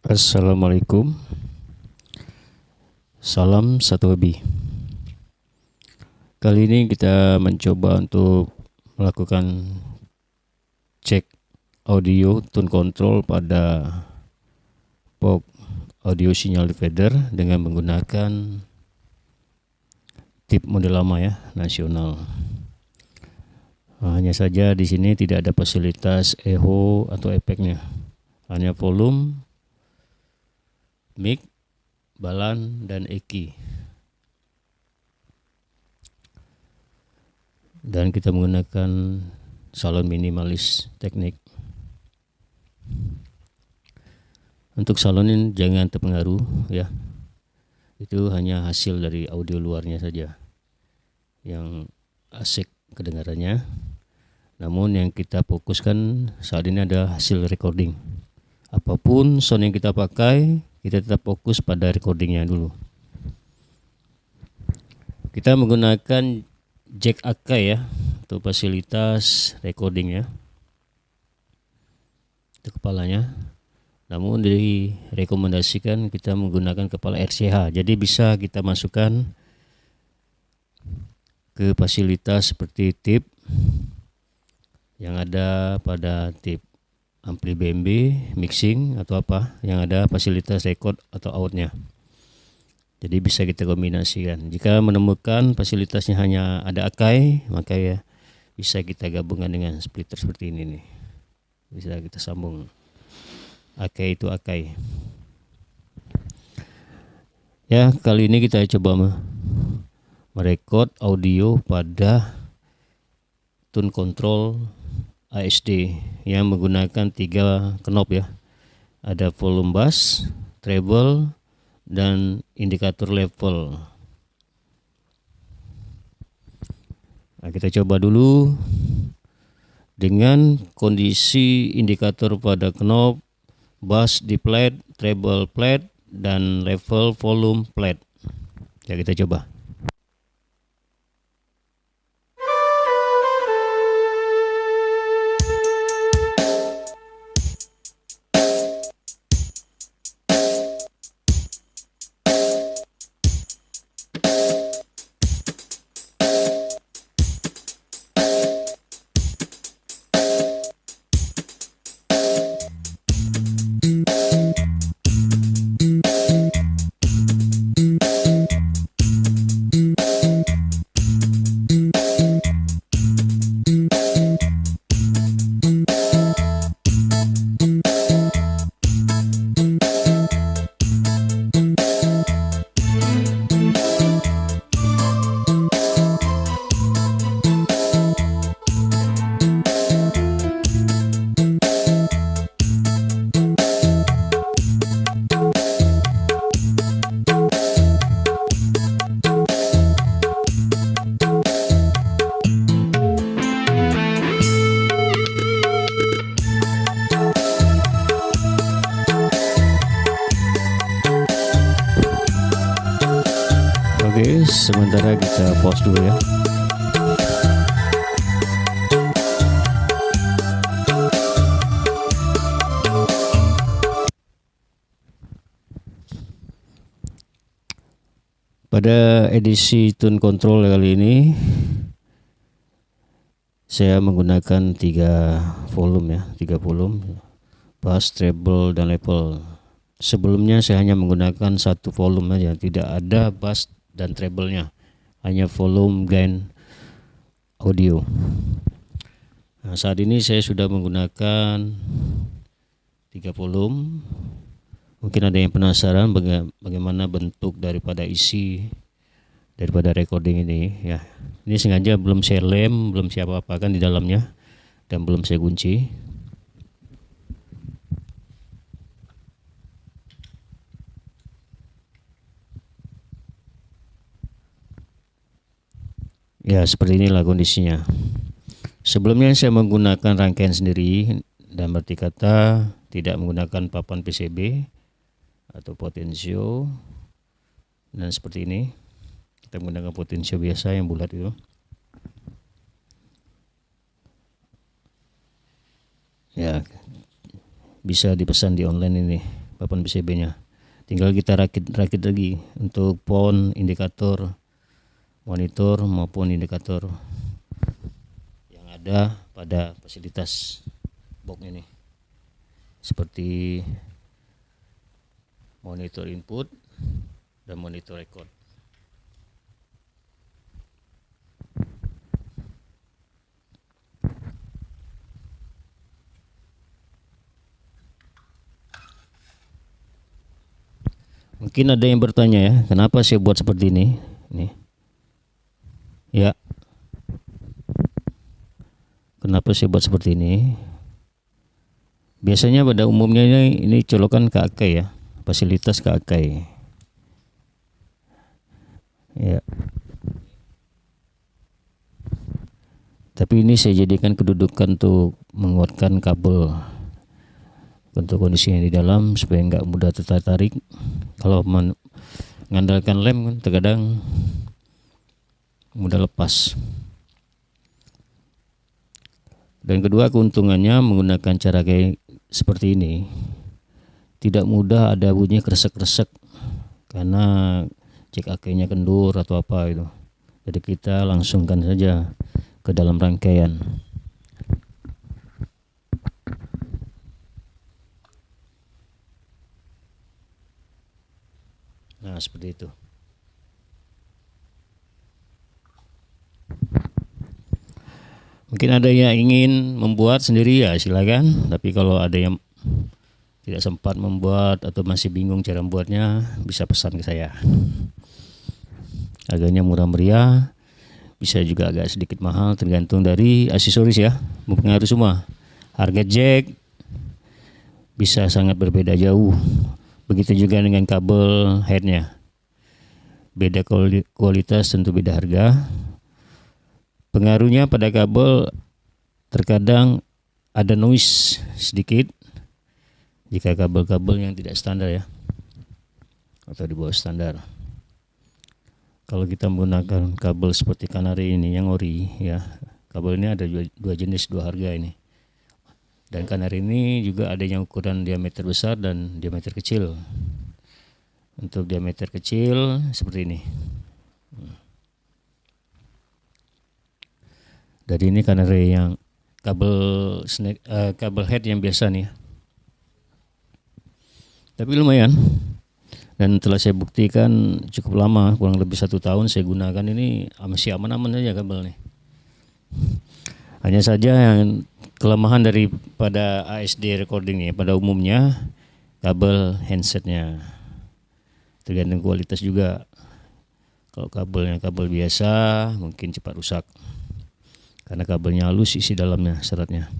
Assalamualaikum, salam satu hobi. Kali ini kita mencoba untuk melakukan cek audio tone control pada POG audio signal divider dengan menggunakan tip model lama ya, nasional. Hanya saja di sini tidak ada fasilitas echo atau efeknya, hanya volume, mic, balan, dan eki. Dan kita menggunakan salon minimalis teknik. Untuk salon ini jangan terpengaruh ya. Itu hanya hasil dari audio luarnya saja yang asik kedengarannya. Namun yang kita fokuskan saat ini ada hasil recording. Apapun sound yang kita pakai, kita tetap fokus pada recordingnya dulu. Kita menggunakan jack Akai ya untuk fasilitas recording ya. Itu kepalanya. Namun direkomendasikan kita menggunakan kepala RCH. Jadi bisa kita masukkan ke fasilitas seperti tip yang ada pada tip ampli BMB, mixing atau apa yang ada fasilitas record atau outnya. Jadi bisa kita kombinasikan. Jika menemukan fasilitasnya hanya ada Akai, maka ya bisa kita gabungkan dengan splitter seperti ini nih. Bisa kita sambung. Akai itu Akai. Ya, kali ini kita coba merekod audio pada tone control ASD yang menggunakan 3 knob ya. Ada volume bass, treble, dan indikator level. Nah, kita coba dulu dengan kondisi indikator pada knob, bass di flat, treble flat, dan level volume flat. Ya, kita coba. Oke, sementara kita pause dulu ya. Pada edisi tone control kali ini saya menggunakan 3 volume ya, 3 volume, bass, treble, dan level. Sebelumnya saya hanya menggunakan 1 volume saja, tidak ada bass dan treble-nya, hanya volume gain audio. Nah, saat ini saya sudah menggunakan 3 volume. Mungkin ada yang penasaran bagaimana bentuk daripada isi daripada recording ini ya. Ini sengaja belum saya lem, belum saya apa-apakan di dalamnya, dan belum saya kunci. Ya, seperti inilah kondisinya. Sebelumnya saya menggunakan rangkaian sendiri dan berarti kata tidak menggunakan papan PCB atau potensio, dan seperti ini kita menggunakan potensio biasa yang bulat itu. Ya, bisa dipesan di online ini papan PCB-nya. Tinggal kita rakit lagi untuk pon, indikator, monitor maupun indikator yang ada pada fasilitas box ini, seperti monitor input dan monitor record. Mungkin ada yang bertanya ya, kenapa saya buat seperti ini? Nih. Ya. Kenapa saya buat seperti ini? Biasanya pada umumnya ini colokan ke akai ya, fasilitas ke akai. Ya. Tapi ini saya jadikan kedudukan untuk menguatkan kabel untuk kondisi yang di dalam supaya nggak mudah tertarik. Kalau mengandalkan lem kan terkadang mudah lepas. Dan kedua, keuntungannya menggunakan cara kayak seperti ini, tidak mudah ada bunyi kresek-kresek karena cek akainya kendur atau apa itu. Jadi kita langsungkan saja ke dalam rangkaian. Nah, seperti itu. Mungkin ada yang ingin membuat sendiri ya silakan, tapi kalau ada yang tidak sempat membuat atau masih bingung cara membuatnya, bisa pesan ke saya. Harganya murah meriah, bisa juga agak sedikit mahal tergantung dari aksesoris ya, mempengaruhi semua. Harga jack bisa sangat berbeda jauh. Begitu juga dengan kabel headnya, beda kualitas tentu beda harga. Pengaruhnya pada kabel terkadang ada noise sedikit jika kabel-kabel yang tidak standar ya, atau di bawah standar. Kalau kita menggunakan kabel seperti Canary ini yang ori ya, kabel ini ada dua jenis, dua harga ini. Dan Canary ini juga ada yang ukuran diameter besar dan diameter kecil. Untuk diameter kecil seperti ini. Dari ini Canary yang kabel head yang biasa nih. Tapi lumayan. Dan telah saya buktikan cukup lama, kurang lebih 1 tahun saya gunakan ini, masih aman-aman saja kabel nih. Hanya saja yang kelemahan daripada ASD recording ini pada umumnya kabel handsetnya, tergantung kualitas juga. Kalau kabelnya kabel biasa mungkin cepat rusak karena kabelnya halus isi dalamnya seratnya.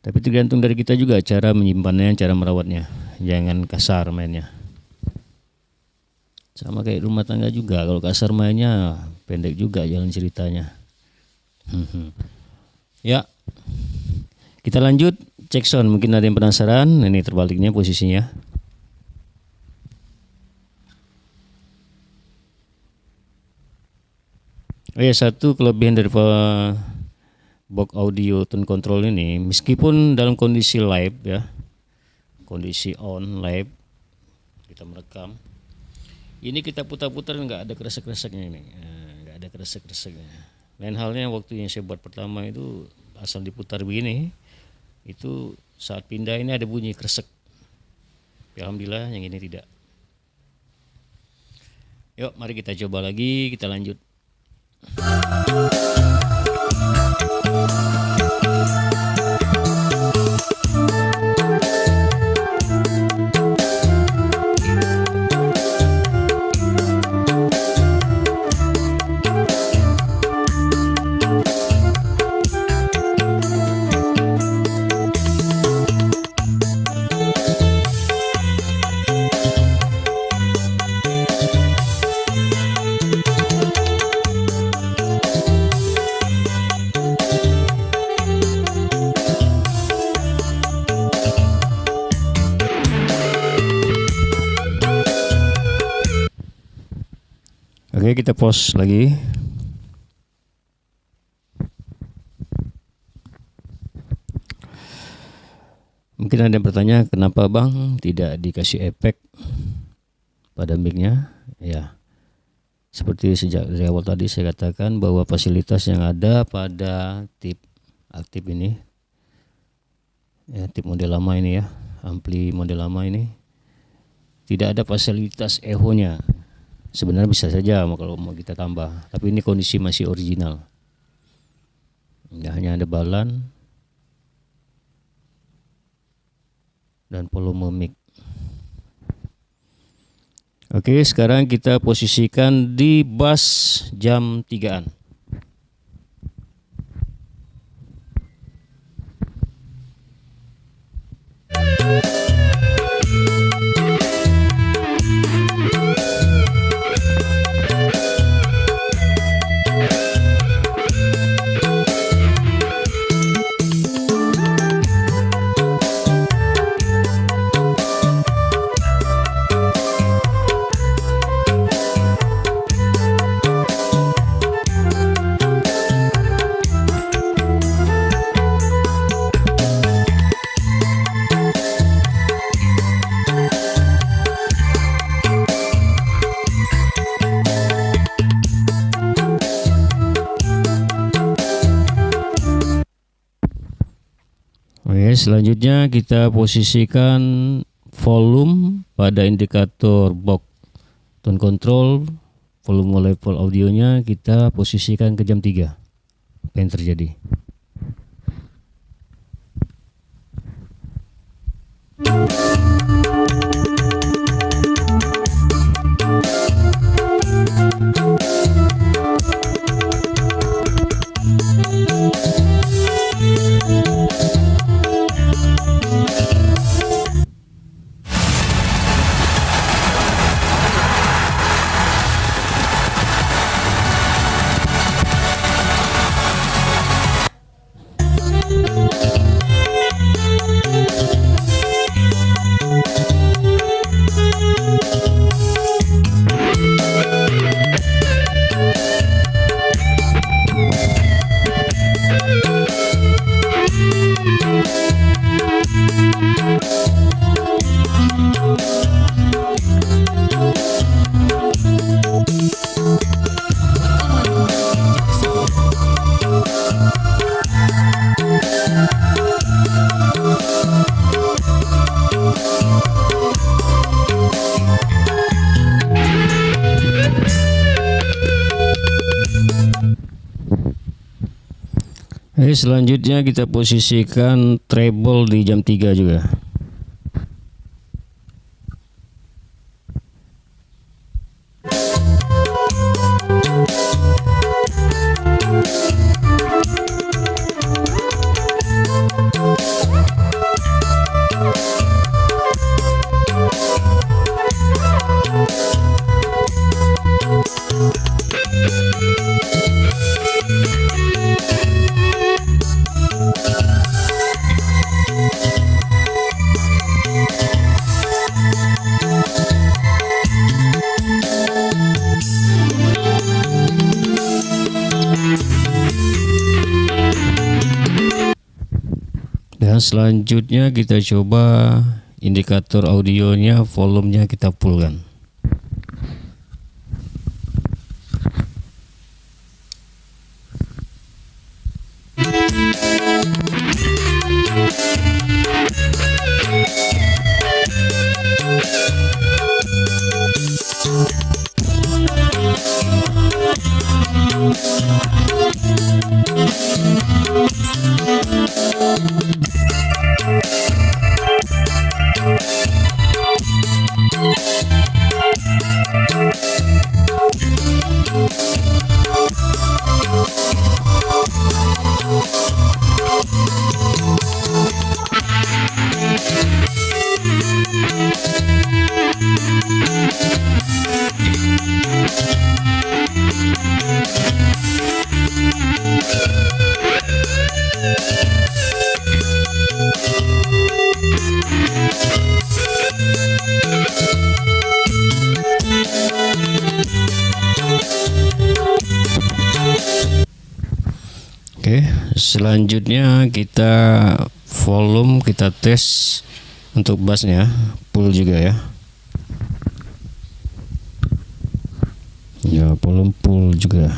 Tapi tergantung dari kita juga cara menyimpannya, cara merawatnya. Jangan kasar mainnya. Sama kayak rumah tangga juga, kalau kasar mainnya pendek juga jalan ceritanya. Ya, kita lanjut cek sound. Mungkin ada yang penasaran, ini terbaliknya posisinya. Oh ya, satu kelebihan dari box audio tone control ini, meskipun dalam kondisi live ya, kondisi on live, kita merekam, ini kita putar-putar nggak ada kresek-kreseknya ini, nggak ada kresek-kreseknya. Lain halnya waktu yang saya buat pertama itu asal diputar begini, itu saat pindah ini ada bunyi kresek. Alhamdulillah yang ini tidak. Yuk, mari kita coba lagi, kita lanjut. Oke, kita pause lagi. Mungkin ada yang bertanya, kenapa Bang tidak dikasih efek pada mic-nya? Ya, seperti sejak dari awal tadi saya katakan bahwa fasilitas yang ada pada tip aktif ini, ya, tip model lama ini ya, ampli model lama ini, tidak ada fasilitas echo-nya. Sebenarnya bisa saja kalau mau kita tambah, tapi ini kondisi masih original. Ya, hanya ada balan dan volume mic. Oke, sekarang kita posisikan di bass jam 3-an. Oke, selanjutnya kita posisikan volume pada indikator box tone control. Volume level audionya kita posisikan ke jam 3. Apa yang terjadi? Selanjutnya kita posisikan treble di jam 3 juga. Dan selanjutnya kita coba indikator audionya, volumenya kita fullkan. Oke, selanjutnya kita volume kita tes untuk bassnya, full juga ya. Ya, volume full juga.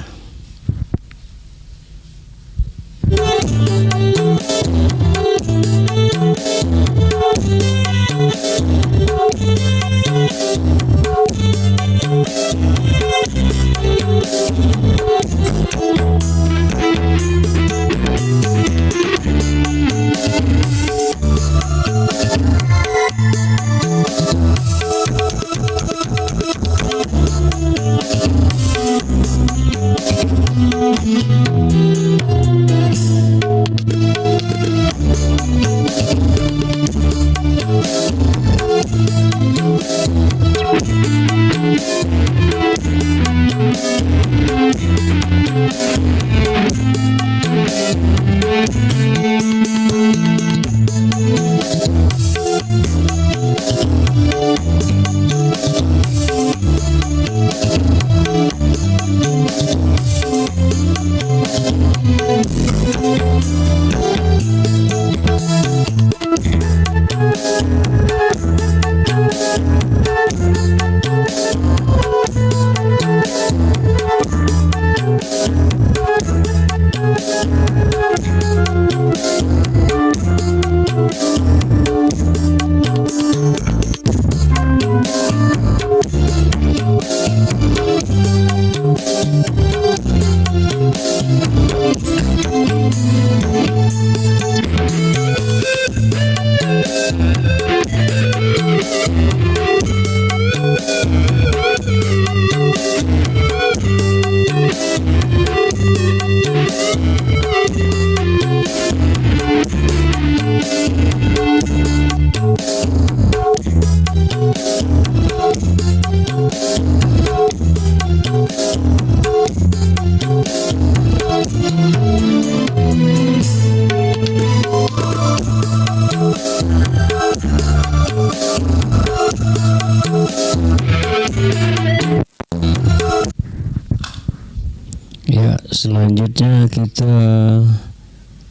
Ya, selanjutnya kita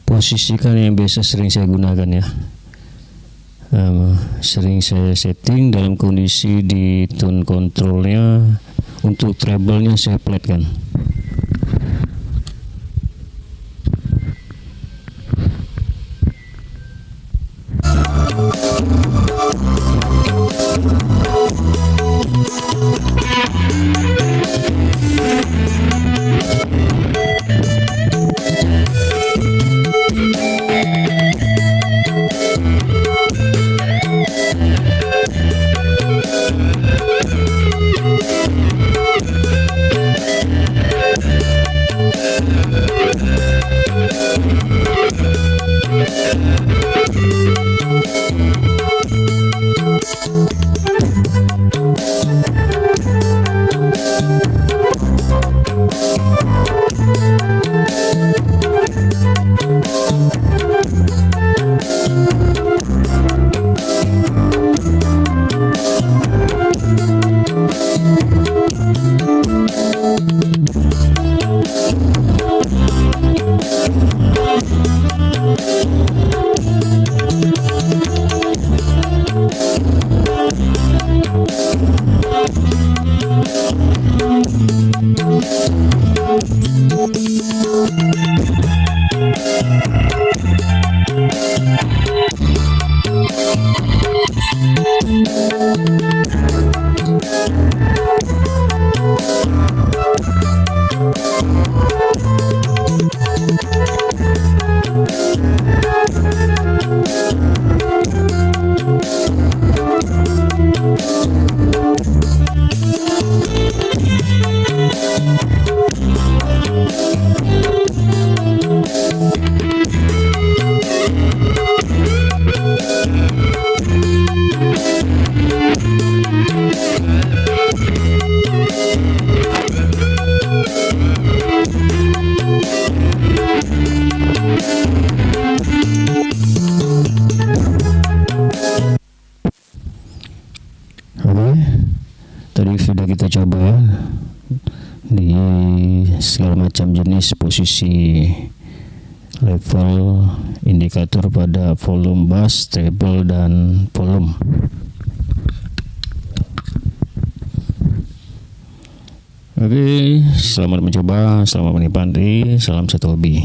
posisikan yang biasa sering saya gunakan ya. Sering saya setting dalam kondisi di tone controlnya. Untuk treble-nya saya flatkan. Tadi sudah kita coba ya di segala macam jenis posisi level indikator pada volume bass, treble, dan volume. Oke, selamat mencoba, selamat menikmati, salam satu hobi.